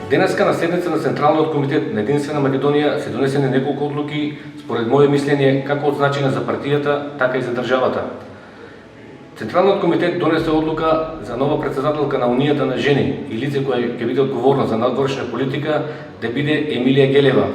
Денеска на седница на Централниот комитет на Единствена Македонија се донесени неколку одлуки, според моје мислење, како од значајна за партијата, така и за државата. Централниот комитет донесе одлука за нова председателка на Унијата на жени и лице кое ќе биде одговорно за надворешна политика да биде Емилија Гелева,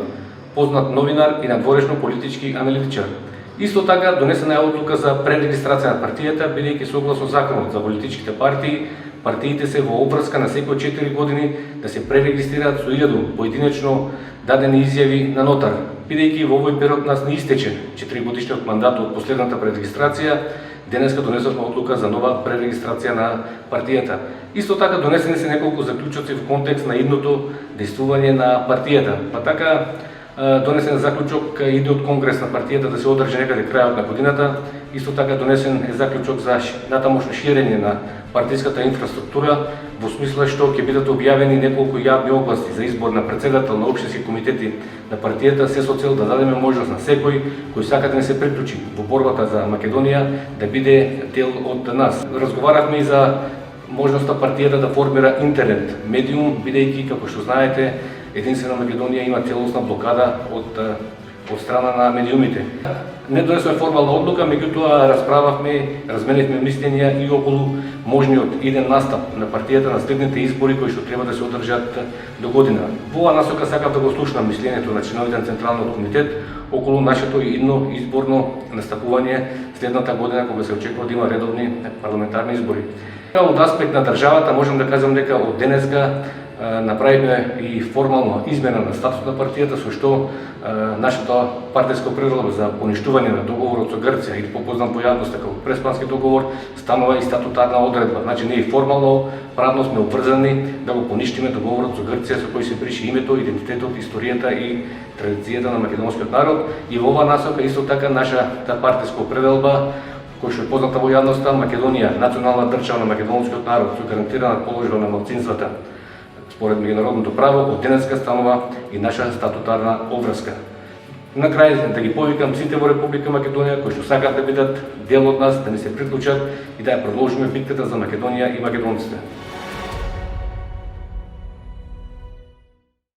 познат новинар и надворешно политички аналитичар. Исто така донесена е одлука за пререгистрација на партијата, бидејќи согласно законот за политичките партии, партиите се во обврска на секој 4 години да се пререгистрираат со 1000 поединечно дадени изјави на нотар. Бидејќи во овој период нас не истече 4 годишниот мандат од последната пререгистрација, денеска донесовме одлука за нова пререгистрација на партијата. Исто така донесени се неколку заклучоци во контекст на идното действување на партијата. Па така донесен заклучок идниот конгрес на партијата да се одржи некаде крајот на годината. Исто така донесен е заклучок за натамошно ширење на партиската инфраструктура, во смисла што ќе бидат објавени неколку јавни огласи за избор на председател на општински комитети на партијата, се со цел да дадеме можност на секој кој сака да не се приклучи во борбата за Македонија да биде дел од нас. Разговаравме и за можноста партијата да формира интернет медиум, бидејќи, како што знаете, Единствена Македонија има целосна блокада од страна на медиумите. Не донесме формална одлука, меѓутоа расправавме, разменивме мислења и околу можниот иден настап на партијата на следните избори кои што треба да се одржат до година. Во оваа насока сакав да го слушнам мислењето на членовите на Централниот комитет околу нашето идно изборно настапување следната година кога се очекува да има редовни парламентарни избори. Од аспект на државата можам да кажам дека од денеска направивме и формално измена на статут на партијата, со што нашата партиска предлога за поништување на договорот со Грција, или попознат во јавноста како Преспански договор, станува и статутарна одредба. Значи ние формално правно сме обврзани да го поништиме договорот со Грција, со кој се бриши името, идентитетот, историјата и традицијата на македонскиот народ. И во оваа насока исто така нашата партиска предлога, кој што е позната во јавноста, Македонија, национална држава на македонскиот народ, со гарантирана положба на малцинствата според меѓународното право, од денеска станува и наша статутарна обврска. На крај да ги повикам сите во Република Македонија кои што сакаат да бидат дел од нас, да ни се приклучат и да ја продолжиме битката за Македонија и македонците.